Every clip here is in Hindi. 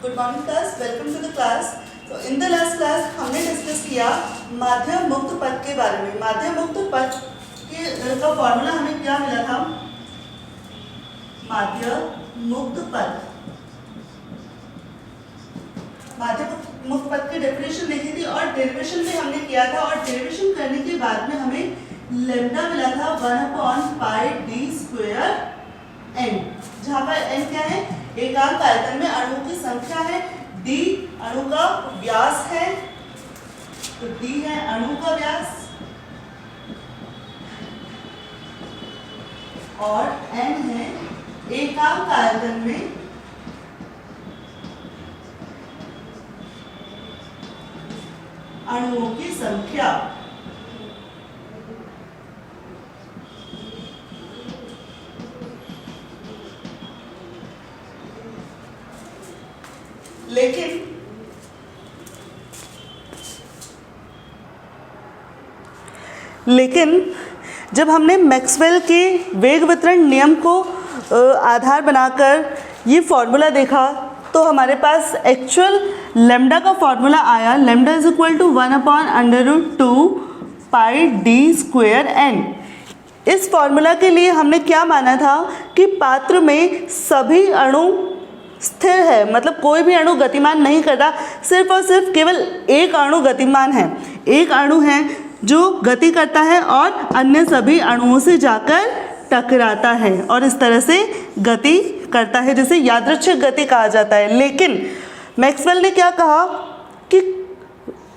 Good morning class, welcome to the class. तो इन द लास्ट क्लास हमने डिस्कस किया माध्यम मुक्त पद के बारे में। माध्यम मुक्त पद का फॉर्मूला हमें क्या मिला था? माध्यम मुक्त पद, माध्यम मुक्त पद की डेफिनेशन लिखी थी और डेरिवेशन भी हमने किया था। और डेरिवेशन करने के बाद में हमें लैम्डा मिला था 1/πd²n, जहाँ पर n क्या है? एकांक आयतन में अणुओं की संख्या है, d अणु का व्यास है, तो d है अणु का व्यास, और n है एकांक आयतन में अणुओं की संख्या। लेकिन जब हमने मैक्सवेल के वेग वितरण नियम को आधार बनाकर ये फॉर्मूला देखा तो हमारे पास एक्चुअल लैम्डा का फॉर्मूला आया, lambda is equal to 1/√2πd²n। इस फॉर्मूला के लिए हमने क्या माना था कि पात्र में सभी अणु स्थिर है, मतलब कोई भी अणु गतिमान नहीं कर रहा, सिर्फ और सिर्फ केवल एक अणु गतिमान है। एक अणु है जो गति करता है और अन्य सभी अणुओं से जाकर टकराता है और इस तरह से गति करता है, जिसे यादृच्छिक गति कहा जाता है। लेकिन मैक्सवेल ने क्या कहा कि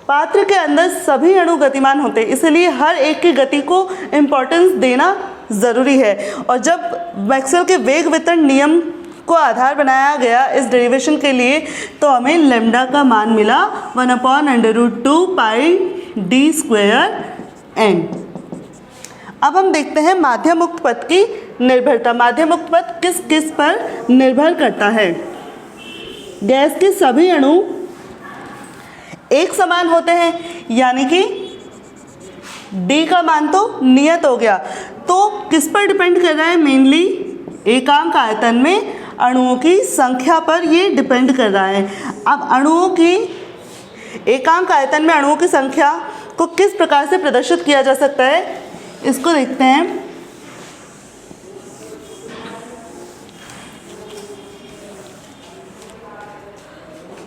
पात्र के अंदर सभी अणु गतिमान होते हैं, इसलिए हर एक की गति को इम्पोर्टेंस देना ज़रूरी है। और जब मैक्सवेल के वेग वितरण नियम को आधार बनाया गया इस डेरिवेशन के लिए, तो हमें लैम्डा का मान मिला 1/√2πd²n। अब हम देखते हैं माध्यम मुक्त पद की निर्भरता। माध्यम मुक्त पद किस किस पर निर्भर करता है? गैस के सभी अणु एक समान होते हैं, यानी कि D का मान तो नियत हो गया। तो किस पर डिपेंड कर रहा है? मेनली एकांक आयतन में अणुओं की संख्या पर ये डिपेंड कर रहा है। अब अणुओं की एकांक आयतन में अणुओं की संख्या को किस प्रकार से प्रदर्शित किया जा सकता है, इसको देखते हैं।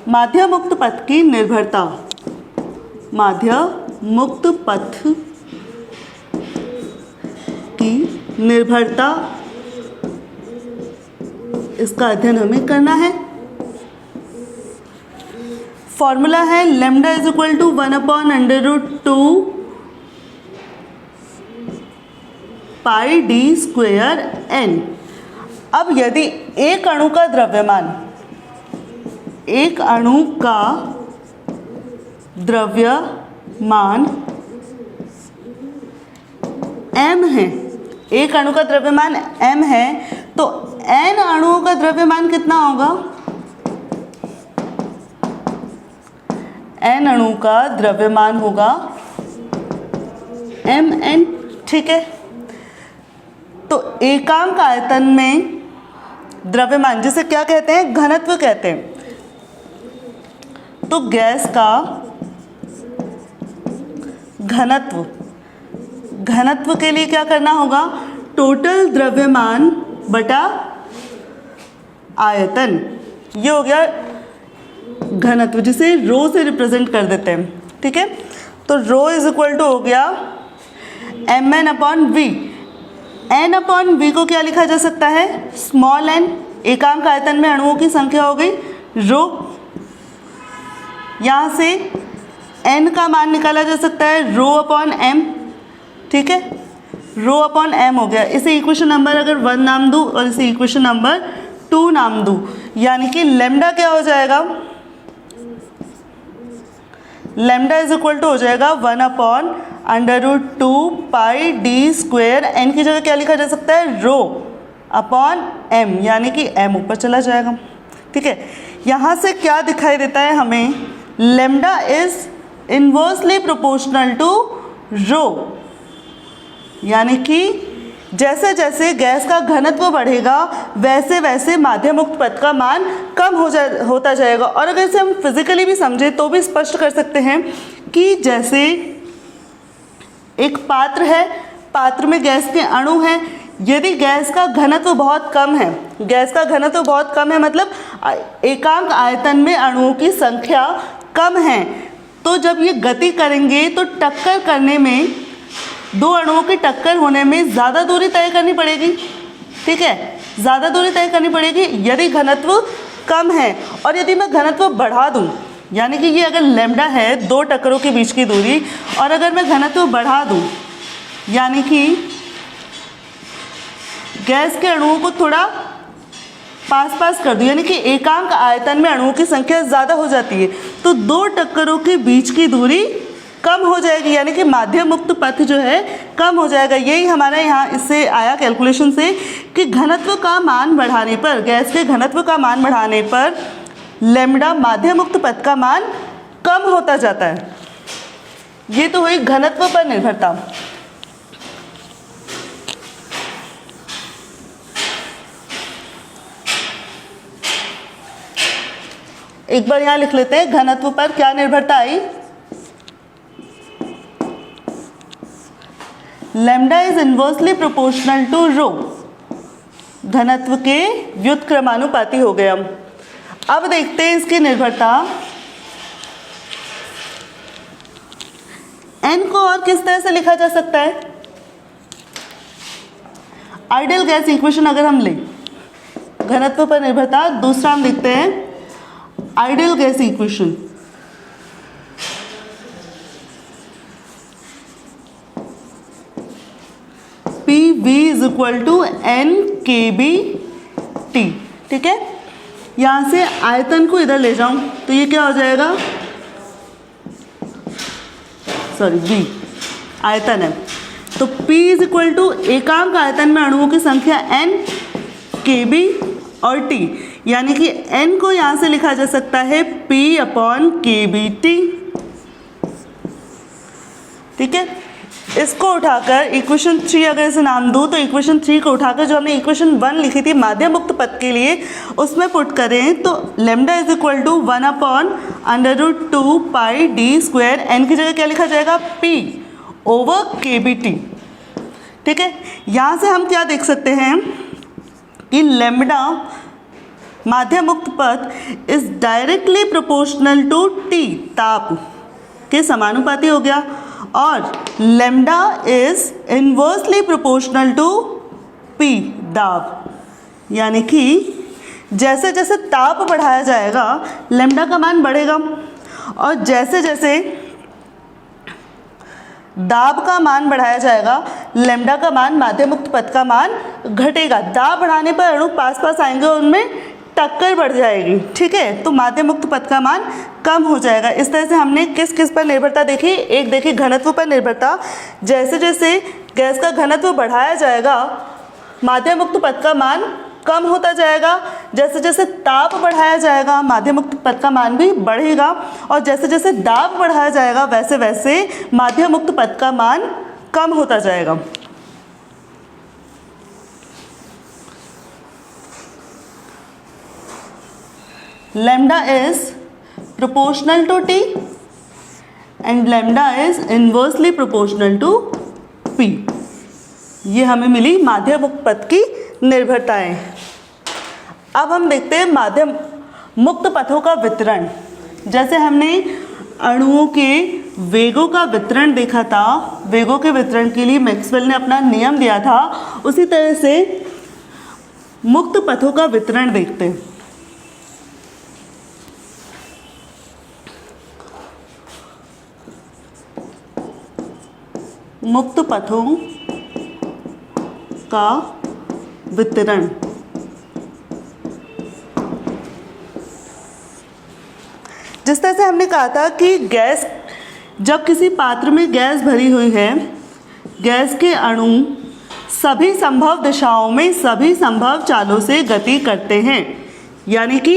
माध्यम मुक्त पथ की निर्भरता। माध्यम मुक्त पथ की निर्भरता, इसका अध्ययन हमें करना है। फॉर्मूला है lambda is equal to 1/√2πd²n। अब यदि एक अणु का द्रव्यमान m है, एक अणु का द्रव्यमान m है, तो n अणुओं का द्रव्यमान कितना होगा? n अणु का द्रव्यमान होगा mn, ठीक है। तो एकांक आयतन में द्रव्यमान, जिसे क्या कहते हैं? घनत्व कहते हैं। तो गैस का घनत्व के लिए क्या करना होगा? टोटल द्रव्यमान बटा आयतन, ये हो गया घनत्व, जिसे रो से रिप्रेजेंट कर देते हैं, ठीक है। तो रो इज इक्वल टू हो गया mn/v। n/v को क्या लिखा जा सकता है? स्मॉल n, एकांक आयतन में अणुओं की संख्या हो गई रो। यहाँ से n का मान निकाला जा सकता है ρ/m, ठीक है। ρ/m हो गया। इसे इक्वेशन नंबर अगर 1 नाम दूँ और इसे इक्वेशन नंबर 2 नाम दूँ, यानी कि लैम्डा क्या हो जाएगा? लैम्डा इज इक्वल टू हो जाएगा 1/√2πd²n की जगह क्या लिखा जा सकता है? ρ/m, यानी कि m ऊपर चला जाएगा, ठीक है। यहाँ से क्या दिखाई देता है हमें? Lambda is inversely proportional to rho, यानी कि जैसे जैसे गैस का घनत्व बढ़ेगा वैसे वैसे माध्यम मुक्त पथ का मान कम होता जाएगा। और अगर इसे हम फिजिकली भी समझें तो भी स्पष्ट कर सकते हैं कि जैसे एक पात्र है, पात्र में गैस के अणु हैं, यदि गैस का घनत्व बहुत कम है, गैस का घनत्व बहुत कम है मतलब एकांक आयतन में अणुओं की संख्या कम है, तो जब ये गति करेंगे तो टक्कर करने में, दो अणुओं की टक्कर होने में ज़्यादा दूरी तय करनी पड़ेगी। ठीक है, ज़्यादा दूरी तय करनी पड़ेगी यदि घनत्व कम है। और यदि मैं घनत्व बढ़ा दूं, यानी कि ये अगर लैम्डा है दो टक्करों के बीच की दूरी, और अगर मैं घनत्व बढ़ा दूं यानी कि गैस के अणुओं को थोड़ा पास पास कर दूं, यानी कि एकांक आयतन में अणुओं की संख्या ज़्यादा हो जाती है, तो दो टक्करों के बीच की दूरी कम हो जाएगी, यानी कि माध्यम मुक्त पथ जो है कम हो जाएगा। यही हमारा यहाँ इससे आया कैलकुलेशन से कि घनत्व का मान बढ़ाने पर, गैस के घनत्व का मान बढ़ाने पर लैम्डा माध्यम मुक्त पथ का मान कम होता जाता है। ये तो हुई घनत्व पर निर्भरता। एक बार यहाँ लिख लेते हैं घनत्व पर क्या निर्भरता आई। Lambda is inversely proportional to rho, घनत्व के व्युत्क्रमानुपाती हो गया। अब देखते हैं इसकी निर्भरता। n को और किस तरह से लिखा जा सकता है? आइडियल गैस इक्वेशन अगर हम लें, घनत्व पर निर्भरता। दूसरा हम देखते हैं ideal gas equation. P V is equal to N K B T. ठीक है, यहां से आयतन को इधर ले जाऊं तो ये क्या हो जाएगा, सॉरी v आयतन है, तो P इज इक्वल टू एकांक आयतन में अणुओं की संख्या n, Kb और T, यानी कि n को यहाँ से लिखा जा सकता है P अपॉन KBT। ठीक है, इसको उठाकर इक्वेशन 3 अगर इसे नाम दूँ तो इक्वेशन 3 को उठाकर जो हमने इक्वेशन 1 लिखी थी माध्यम मुक्त पथ के लिए उसमें पुट करें तो lambda is equal to 1 upon √2 pi D square, N की जगह क्या लिखा जाएगा P ओवर KBT। ठीक है, यहाँ से हम क्या देख सकते हैं कि लैम्डा माध्यम मुक्त पथ is directly proportional to T, ताप के समानुपाती हो गया, और lambda is inversely proportional to P, दाब, यानी कि जैसे जैसे ताप बढ़ाया जाएगा लैम्डा का मान बढ़ेगा, और जैसे जैसे दाब का मान बढ़ाया जाएगा लैम्डा का मान, माध्यम मुक्त पथ का मान घटेगा। दाब बढ़ाने पर अणु पास पास आएंगे और उनमें टक्कर बढ़ जाएगी। ठीक है, तो माध्यम मुक्त पथ का मान कम हो जाएगा। इस तरह से हमने किस किस पर निर्भरता देखी। एक देखी घनत्व पर निर्भरता, जैसे जैसे गैस का घनत्व बढ़ाया जाएगा माध्यम मुक्त पथ का मान कम होता जाएगा, जैसे जैसे ताप बढ़ाया जाएगा माध्यम मुक्त पथ का मान भी बढ़ेगा, और जैसे जैसे दाब बढ़ाया जाएगा वैसे वैसे माध्यम मुक्त पथ का मान कम होता जाएगा। Lambda is proportional to T and lambda is inversely proportional to P। ये हमें मिली माध्यम मुक्त पथ की निर्भरताएं। अब हम देखते हैं माध्यम मुक्त पथों का वितरण। जैसे हमने अणुओं के वेगों का वितरण देखा था, वेगों के वितरण के लिए मैक्सवेल ने अपना नियम दिया था, उसी तरह से मुक्त पथों का वितरण देखते हैं। मुक्त पथों का वितरण। जिस तरह से हमने कहा था कि गैस, जब किसी पात्र में गैस भरी हुई है, गैस के अणु सभी संभव दिशाओं में सभी संभव चालों से गति करते हैं, यानी कि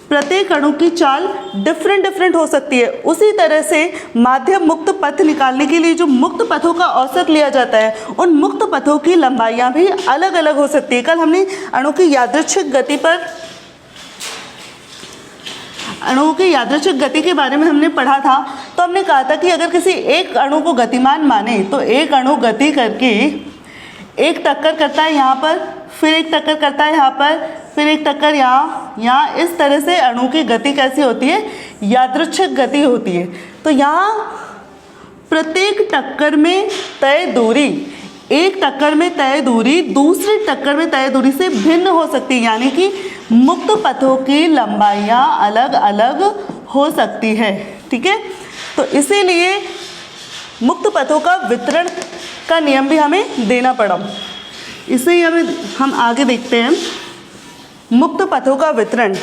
प्रत्येक अणु की चाल डिफरेंट हो सकती है। उसी तरह से माध्यम मुक्त पथ निकालने के लिए जो मुक्त पथों का औसत लिया जाता है, उन मुक्त पथों की लंबाइयाँ भी अलग अलग हो सकती है। कल हमने अणु की यादृच्छिक गति के बारे में हमने पढ़ा था। तो हमने कहा था कि अगर किसी एक अणु को गतिमान माने तो एक अणु गति करके एक टक्कर करता है यहाँ पर, फिर एक टक्कर करता है यहाँ पर, फिर एक टक्कर यहाँ। इस तरह से अणु की गति कैसी होती है? यादृच्छिक गति होती है। तो यहाँ प्रत्येक टक्कर में तय दूरी, एक टक्कर में तय दूरी दूसरी टक्कर में तय दूरी से भिन्न हो सकती है, यानी कि मुक्त पथों की लंबाइयाँ अलग अलग हो सकती है। ठीक है, तो इसीलिए मुक्त पथों का वितरण का नियम भी हमें देना पड़ा। इसे ही हम आगे देखते हैं, मुक्त पथों का वितरण।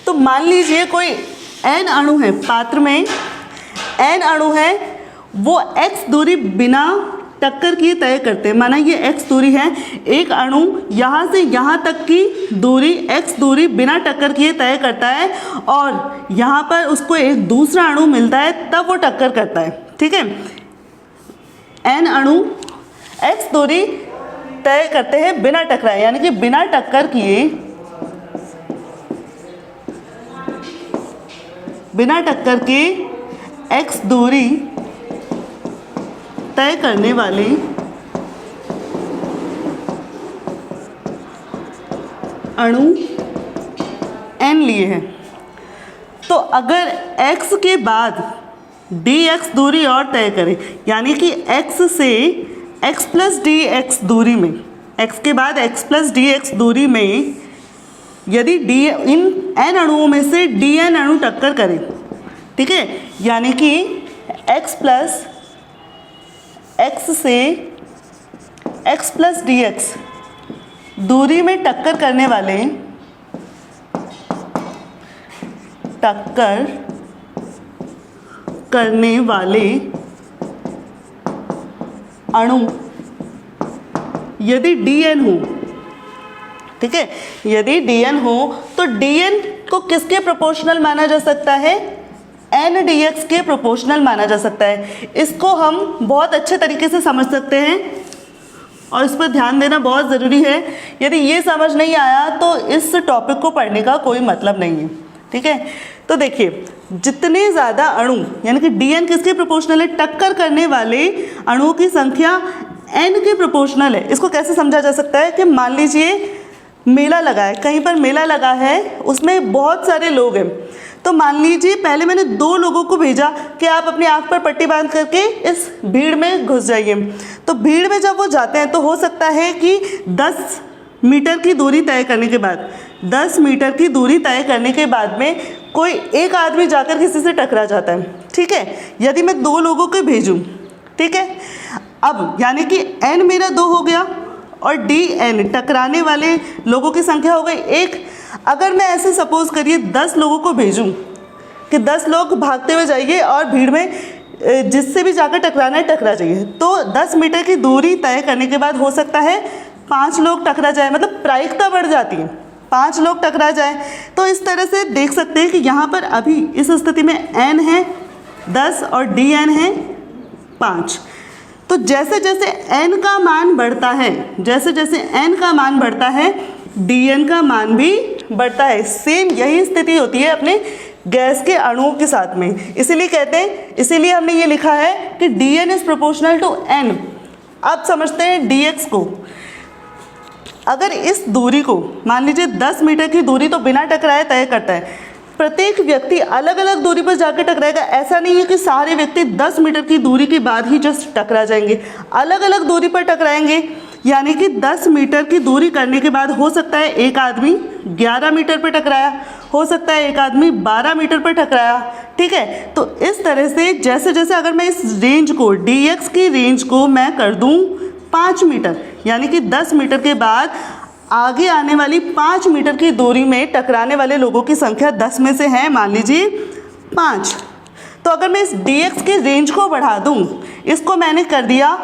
तो मान लीजिए कोई n अणु है, पात्र में n अणु है, वो x दूरी बिना टक्कर किए तय करते हैं। माना ये x दूरी है, एक अणु यहाँ से यहाँ तक की दूरी x दूरी बिना टक्कर किए तय करता है, और यहाँ पर उसको एक दूसरा अणु मिलता है तब वो टक्कर करता है। ठीक है, n अणु x दूरी तय करते हैं बिना टकराए, यानी कि बिना टक्कर किए, बिना टक्कर के x दूरी तय करने वाले अणु n लिए हैं। तो अगर x के बाद dx दूरी और तय करें, यानी कि x से x प्लस dx दूरी में, x के बाद x प्लस dx दूरी में यदि इन n अणुओं में से dn अणु टक्कर करें, ठीक है, यानी कि x प्लस x से x प्लस dx दूरी में टक्कर करने वाले अणु यदि dn हो, ठीक है, यदि dn हो तो dn को किसके प्रोपोर्शनल माना जा सकता है? n dx के प्रोपोर्शनल माना जा सकता है। इसको हम बहुत अच्छे तरीके से समझ सकते हैं और इस पर ध्यान देना बहुत ज़रूरी है। यदि ये समझ नहीं आया तो इस टॉपिक को पढ़ने का कोई मतलब नहीं है। ठीक है, तो देखिए, जितने ज़्यादा अणु, यानी कि dn किसके प्रोपोर्शनल है? टक्कर करने वाले अणुओं की संख्या n के प्रोपोर्शनल है। इसको कैसे समझा जा सकता है कि मान लीजिए मेला लगा है, कहीं पर मेला लगा है, उसमें बहुत सारे लोग हैं। तो मान लीजिए पहले मैंने 2 लोगों को भेजा कि आप अपनी आँख पर पट्टी बांध करके इस भीड़ में घुस जाइए। तो भीड़ में जब वो जाते हैं तो हो सकता है कि 10 मीटर की दूरी तय करने के बाद, 10 मीटर की दूरी तय करने के बाद में कोई एक आदमी जाकर किसी से टकरा जाता है। ठीक है, यदि मैं 2 लोगों को भेजूं, ठीक है, अब यानी कि n मेरा 2 हो गया और dn टकराने वाले लोगों की संख्या हो गई 1। अगर मैं ऐसे सपोज करिए 10 लोगों को भेजूं कि 10 लोग भागते हुए जाइए और भीड़ में जिससे भी जाकर टकराना है टकरा जाइए, तो 10 मीटर की दूरी तय करने के बाद हो सकता है 5 लोग टकरा जाए, मतलब प्रायिकता बढ़ जाती है, 5 लोग टकरा जाए। तो इस तरह से देख सकते हैं कि यहाँ पर अभी इस स्थिति में n है 10 और dn है 5। तो जैसे जैसे n का मान बढ़ता है, जैसे जैसे n का मान बढ़ता है dn का मान भी बढ़ता है। सेम यही स्थिति होती है अपने गैस के अणुओं के साथ में। इसीलिए कहते हैं, इसीलिए हमने ये लिखा है कि dn is proportional to n। अब समझते हैं dx को। अगर इस दूरी को मान लीजिए 10 मीटर की दूरी तो बिना टकराए तय करता है, प्रत्येक व्यक्ति अलग अलग दूरी पर जाकर टकराएगा। ऐसा नहीं है कि सारे व्यक्ति 10 मीटर की दूरी के बाद ही जस्ट टकरा जाएंगे, अलग अलग दूरी पर टकराएंगे। यानी कि 10 मीटर की दूरी करने के बाद हो सकता है एक आदमी 11 मीटर पर टकराया, हो सकता है एक आदमी 12 मीटर पर टकराया। ठीक है, तो इस तरह से जैसे जैसे अगर मैं इस रेंज को, dx की रेंज को मैं कर दूं 5 मीटर, यानी कि 10 मीटर के बाद आगे आने वाली 5 मीटर की दूरी में टकराने वाले लोगों की संख्या 10 में से है मान लीजिए 5। तो अगर मैं इस dx की रेंज को बढ़ा दूं, इसको मैंने कर दिया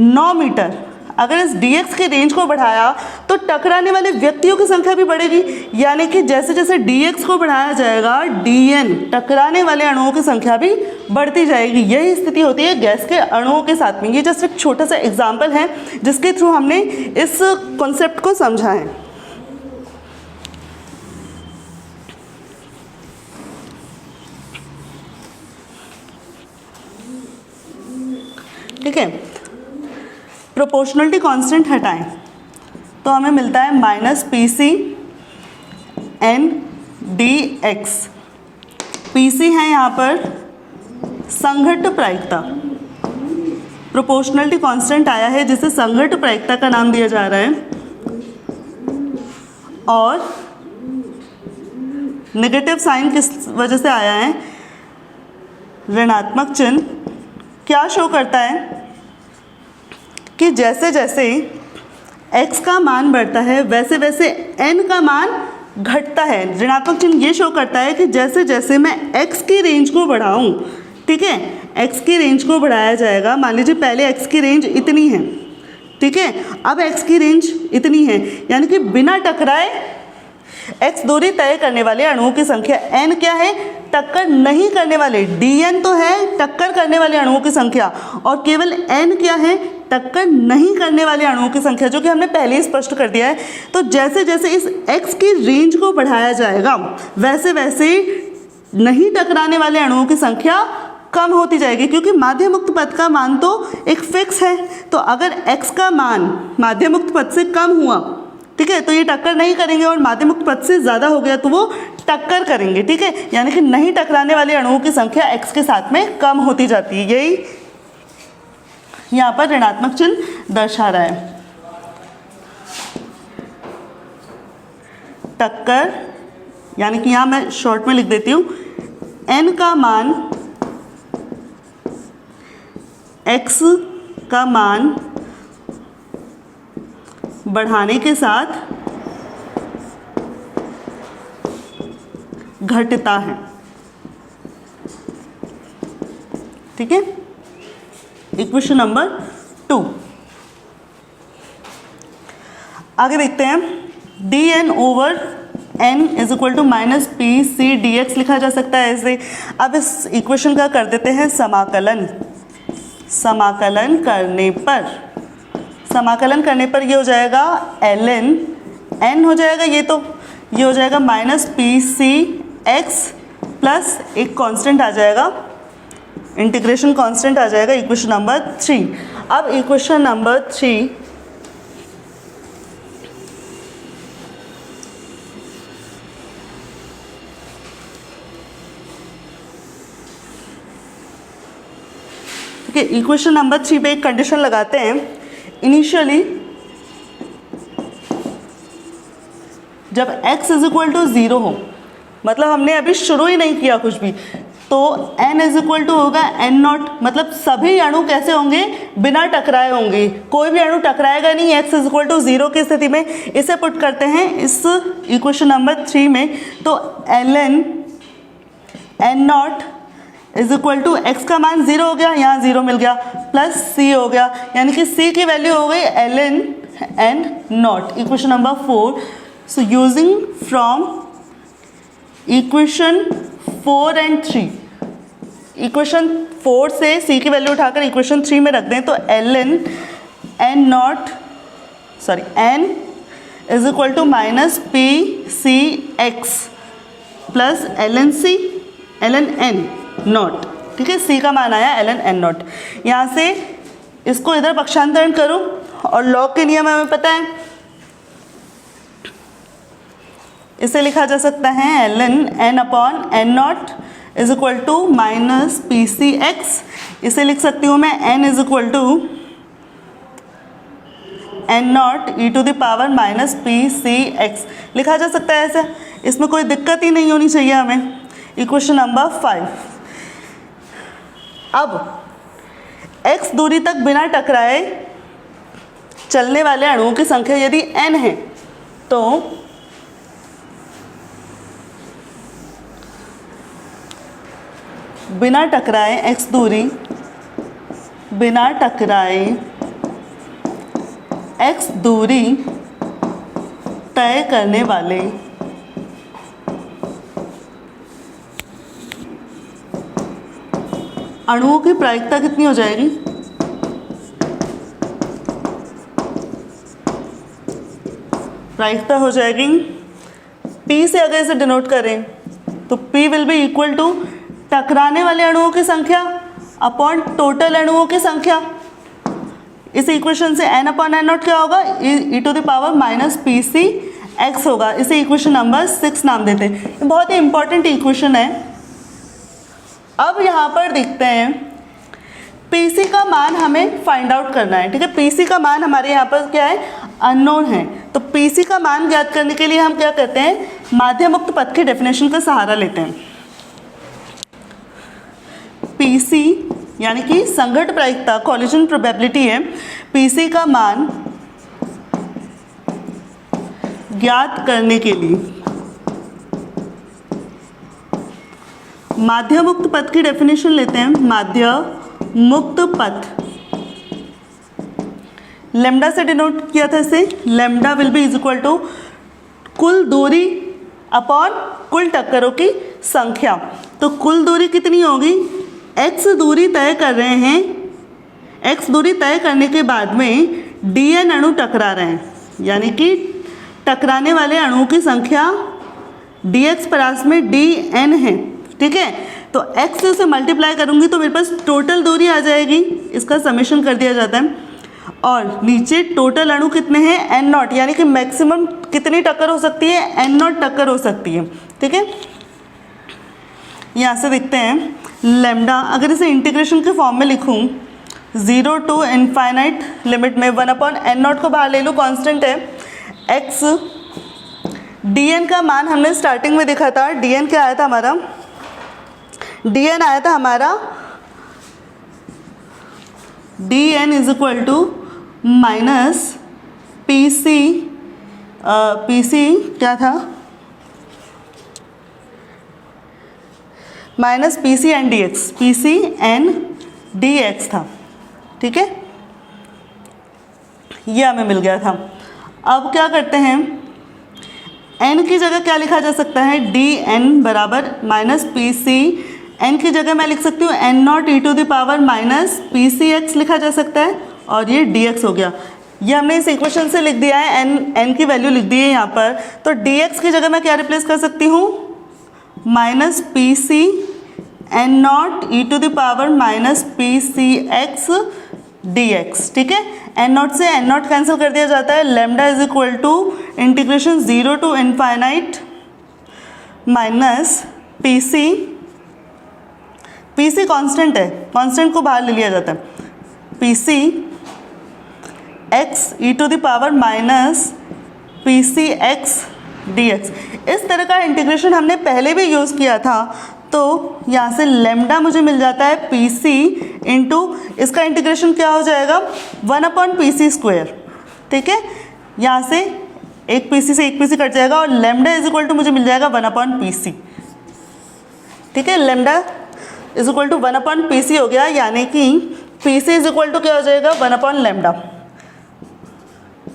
9 मीटर, अगर इस dx के रेंज को बढ़ाया तो टकराने वाले व्यक्तियों की संख्या भी बढ़ेगी, यानी कि जैसे जैसे dx को बढ़ाया जाएगा dn टकराने वाले अणुओं की संख्या भी बढ़ती जाएगी। यही स्थिति होती है गैस के अणुओं के साथ में। ये जस्ट एक छोटा सा एग्जाम्पल है जिसके थ्रू हमने इस कॉन्सेप्ट को समझा है। ठीक है, प्रोपोर्शनलिटी कांस्टेंट हटाएं तो हमें मिलता है minus P C N D X. P C है यहाँ पर संघट्ट प्रायिकता, प्रोपोर्शनलिटी कांस्टेंट आया है जिसे संघट्ट प्रायिकता का नाम दिया जा रहा है, और नेगेटिव साइन किस वजह से आया है, ऋणात्मक चिन्ह। क्या शो करता है कि जैसे जैसे x का मान बढ़ता है वैसे वैसे n का मान घटता है। ऋणात्मक चिन्ह ये शो करता है कि जैसे जैसे मैं x की रेंज को बढ़ाऊं, ठीक है, x की रेंज को बढ़ाया जाएगा। मान लीजिए पहले x की रेंज इतनी है, ठीक है, अब x की रेंज इतनी है, यानी कि बिना टकराए x दूरी तय करने वाले अणुओं की संख्या। n क्या है, टक्कर नहीं करने वाले, dn तो है टक्कर करने वाले अणुओं की संख्या, और केवल n क्या है, टक्कर नहीं करने वाले अणुओं की संख्या, जो कि हमने पहले ही स्पष्ट कर दिया है। तो जैसे जैसे इस x की रेंज को बढ़ाया जाएगा वैसे वैसे नहीं टकराने वाले अणुओं की संख्या कम होती जाएगी, क्योंकि माध्य मुक्त पद का मान तो एक फिक्स है। तो अगर x का मान माध्य मुक्त पद से कम हुआ, ठीक है, तो ये टक्कर नहीं करेंगे, और माध्य मुक्त पद से ज़्यादा हो गया तो वो टक्कर करेंगे, ठीक है, यानी कि नहीं टकराने वाले अणुओं की संख्या x के साथ में कम होती जाती है। यही यहाँ पर ऋणात्मक चिन्ह दर्शा रहा है। टक्कर, यानी कि यहाँ मैं शॉर्ट में लिख देती हूँ, n का मान x का मान बढ़ाने के साथ घटता है, ठीक है। इक्वेशन नंबर 2 आगे देखते हैं। D N over N is equal to minus P C D X लिखा जा सकता है ऐसे। अब इस इक्वेशन का कर देते हैं समाकलन। समाकलन करने पर ये हो जाएगा एल एन हो जाएगा, ये हो जाएगा minus P C X plus एक कांस्टेंट आ जाएगा, इंटीग्रेशन कांस्टेंट आ जाएगा, इक्वेशन नंबर 3। अब इक्वेशन नंबर 3 ठीक है, इक्वेशन नंबर 3 पे एक कंडीशन लगाते हैं। इनिशियली जब x इज इक्वल टू 0 हो, मतलब हमने अभी शुरू ही नहीं किया कुछ भी, तो n इज इक्वल टू होगा n नॉट, मतलब सभी अणु कैसे होंगे, बिना टकराए होंगे, कोई भी अणु टकराएगा नहीं x इज इक्वल टू 0 की स्थिति में। इसे पुट करते हैं इस इक्वेशन नंबर 3 में, तो ln n naught is equal to x का मान 0 हो गया, यहाँ 0 मिल गया, प्लस c हो गया, यानी कि c की वैल्यू हो गई ln n not, equation number 4। So using from equation 4 and 3, equation 4 से c की वैल्यू उठाकर इक्वेशन 3 में रख दें, तो ln n naught n is equal to minus P C X plus ln n naught, ठीक है, c का मान आया ln n नॉट। यहाँ से इसको इधर पक्षांतरण करो और लॉग के नियम हमें पता है, इसे लिखा जा सकता है ln n upon n naught is equal to minus P C X. इसे लिख सकती हूँ मैं n is equal to n naught E to the power minus P C X लिखा जा सकता है ऐसे, इसमें कोई दिक्कत ही नहीं होनी चाहिए हमें। Equation number 5। अब x दूरी तक बिना टकराए चलने वाले अणुओं की संख्या यदि n है, तो बिना टकराए x दूरी बिना टकराए x दूरी तय करने वाले अणुओं की प्रायिकता कितनी हो जाएगी? प्रायिकता हो जाएगी P से, अगर इसे डिनोट करें तो P will be equal to टकराने वाले अणुओं की संख्या अपॉन टोटल अणुओं की संख्या। इस इक्वेशन से n अपॉन n नॉट क्या होगा? e to the power minus P C X होगा। इसे इक्वेशन नंबर 6 नाम देते हैं। ये बहुत ही इंपॉर्टेंट इक्वेशन है। अब यहाँ पर देखते हैं पीसी का मान हमें फाइंड आउट करना है, ठीक है। पीसी का मान हमारे यहाँ पर क्या है? अननोन है। तो पीसी का मान ज्ञात करने के लिए हम क्या करते हैं? माध्य मुक्त पथ की डेफिनेशन का सहारा लेते हैं। पीसी यानी कि संघट्ट प्रायिकता, कोलिजन प्रोबेबिलिटी है। पीसी का मान ज्ञात करने के लिए माध्य मुक्त पथ की डेफिनेशन लेते हैं। माध्य मुक्त पथ लेमडा से डिनोट किया था इसे। Lambda will be is equal to कुल दूरी अपॉन कुल टक्करों की संख्या। तो कुल दूरी कितनी होगी? x दूरी तय कर रहे हैं, x दूरी तय करने के बाद में dn अणु टकरा रहे हैं, यानी कि टकराने वाले अणुओं की संख्या dx प्लस में dn है, ठीक है। तो x से मल्टीप्लाई करूंगी तो मेरे पास टोटल दूरी आ जाएगी, इसका समेशन कर दिया जाता है। और नीचे टोटल अणु कितने हैं? n नॉट, यानी कि मैक्सिमम कितनी टक्कर हो सकती है? n नॉट टक्कर हो सकती है, ठीक है। यहाँ से देखते हैं लेमडा, अगर इसे इंटीग्रेशन के फॉर्म में लिखूँ 0 टू इनफाइनाइट लिमिट में 1 अपॉन n नॉट को बाहर ले लूँ, कांस्टेंट है x। dn का मान हमने स्टार्टिंग में देखा था। dn क्या आया था हमारा? dn आया था हमारा dn is equal to minus PC क्या था? Minus PC N D X, PC N D X था, ठीक है। ये हमें मिल गया था। अब क्या करते हैं? n की जगह क्या लिखा जा सकता है? डी एन बराबर माइनस पी सी। n की जगह मैं लिख सकती हूँ n naught E to the power minus P C X लिखा जा सकता है, और ये डी एक्स हो गया। ये हमने इस इक्वेशन से लिख दिया है, n की वैल्यू लिख दी है यहाँ पर। तो डी एक्स की जगह मैं क्या रिप्लेस कर सकती हूँ? Minus P C N naught E to the power minus P C X D X, ठीक है। एन नॉट से एन नॉट कैंसिल कर दिया जाता है। Lambda is equal to integration 0 to infinite minus P C constant है, कांस्टेंट को बाहर ले लिया जाता है। P C X E to the power minus P C X D X. इस तरह का इंटीग्रेशन हमने पहले भी यूज़ किया था। तो यहाँ से लेमडा मुझे मिल जाता है पी सी इंटू, इसका इंटीग्रेशन क्या हो जाएगा? 1 अपॉन पी सी स्क्वायर, ठीक है। यहाँ से एक पी सी से एक पी सी कट जाएगा और लेमडा इज इक्वल टू मुझे मिल जाएगा 1 अपॉन पी सी, ठीक है। Lambda is equal to 1 upon P C हो गया, यानी कि P C is equal to क्या हो जाएगा? 1 upon lambda.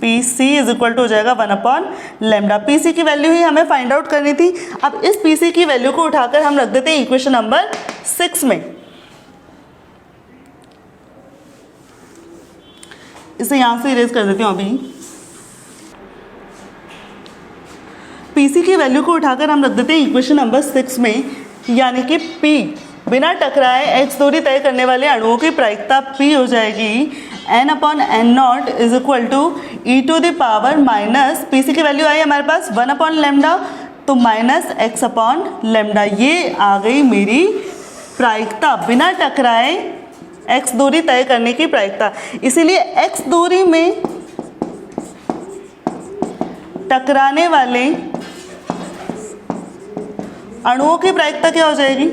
P C is equal to हो जाएगा 1 अपॉन लेमडा। पी सी की वैल्यू ही हमें फाइंड आउट करनी थी। अब इस पी सी की वैल्यू को उठाकर हम रख देते हैं इक्वेशन नंबर 6 में। इसे यहाँ से इरेज कर देती हूँ अभी। पी सी की वैल्यू को उठाकर हम रख देते हैं इक्वेशन नंबर 6 में, यानी कि P बिना टकराए x दूरी तय करने वाले अणुओं की प्रायिकता P हो जाएगी n upon N naught is equal to E to the power minus P C की वैल्यू आई हमारे पास 1 अपॉन लेमडा, तो माइनस x अपॉन लेमडा। ये आ गई मेरी प्रायिकता, बिना टकराए x दूरी तय करने की प्रायिकता। इसीलिए x दूरी में टकराने वाले अणुओं की प्रायिकता क्या हो जाएगी?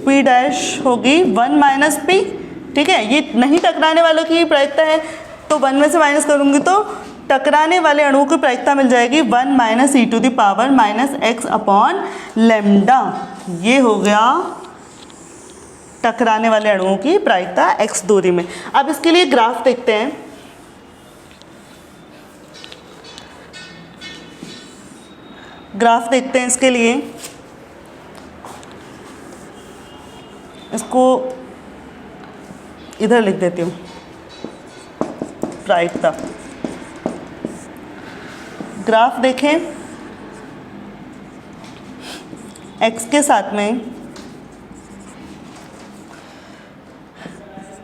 P डैश होगी 1 माइनस पी, ठीक है। ये नहीं टकराने वालों की प्रायिकता है, तो 1 में से माइनस करूंगी तो टकराने वाले अणुओं की प्रायिकता मिल जाएगी 1 minus E to the power minus X upon lambda. ये हो गया टकराने वाले अणुओं की प्रायिकता x दूरी में। अब इसके लिए ग्राफ देखते हैं। ग्राफ देखते हैं इसके लिए, इसको इधर लिख देती हूँ, प्रायिकता। ग्राफ देखें x के साथ में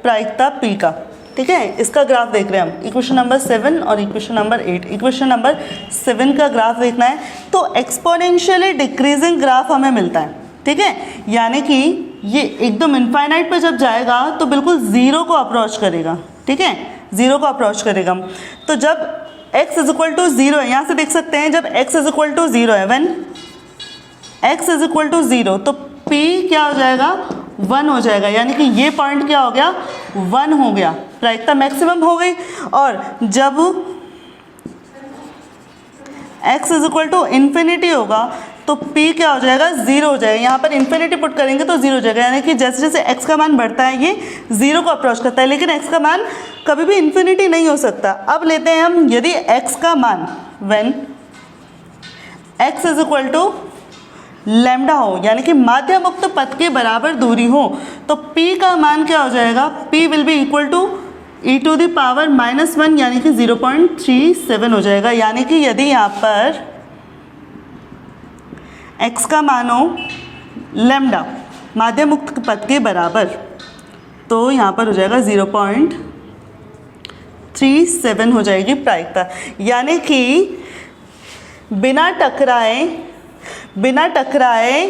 प्रायिकता p का, ठीक है। इसका ग्राफ देख रहे हैं हम, इक्वेशन नंबर 7 और इक्वेशन नंबर 8। इक्वेशन नंबर 7 का ग्राफ देखना है तो एक्सपोनेंशियली डिक्रीजिंग ग्राफ हमें मिलता है, ठीक है। यानी कि ये एकदम इनफाइनाइट पे जब जाएगा तो बिल्कुल ज़ीरो को अप्रोच करेगा, ठीक है, ज़ीरो को अप्रोच करेगा। तो जब x इज इक्वल टू 0 है, यहाँ से देख सकते हैं जब x इज इक्वल टू 0 है, when x is equal to 0 तो p क्या हो जाएगा, 1 हो जाएगा। यानी कि ये पॉइंट क्या हो गया, 1 हो गया, प्रायिकता मैक्सिमम हो गई। और जब x is equal to infinity होगा तो p क्या हो जाएगा, 0 हो जाएगा। यहाँ पर इन्फिनिटी पुट करेंगे तो 0 हो जाएगा। यानी कि जैसे जैसे x का मान बढ़ता है ये 0 को अप्रोच करता है, लेकिन x का मान कभी भी इन्फिनिटी नहीं हो सकता। अब लेते हैं हम, यदि x का मान when x is equal to lambda हो, यानी कि माध्य मुक्त पथ के बराबर दूरी हो, तो p का मान क्या हो जाएगा, p will be equal to e to the power -1 यानी कि 0.37 हो जाएगा। यानी कि यदि यहाँ पर x का मान हो लैम्डा माध्य मुक्त पथ के बराबर, तो यहाँ पर हो जाएगा 0.37 हो जाएगी प्रायिकता। यानी कि बिना टकराए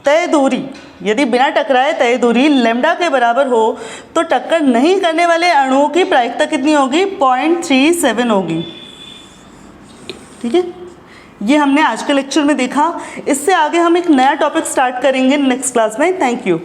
तय दूरी, यदि बिना टकराए तय दूरी लैम्डा के बराबर हो तो टक्कर नहीं करने वाले अणुओं की प्रायिकता कितनी होगी, 0.37 होगी, ठीक है। ये हमने आज के लेक्चर में देखा। इससे आगे हम एक नया टॉपिक स्टार्ट करेंगे नेक्स्ट क्लास में। Thank you.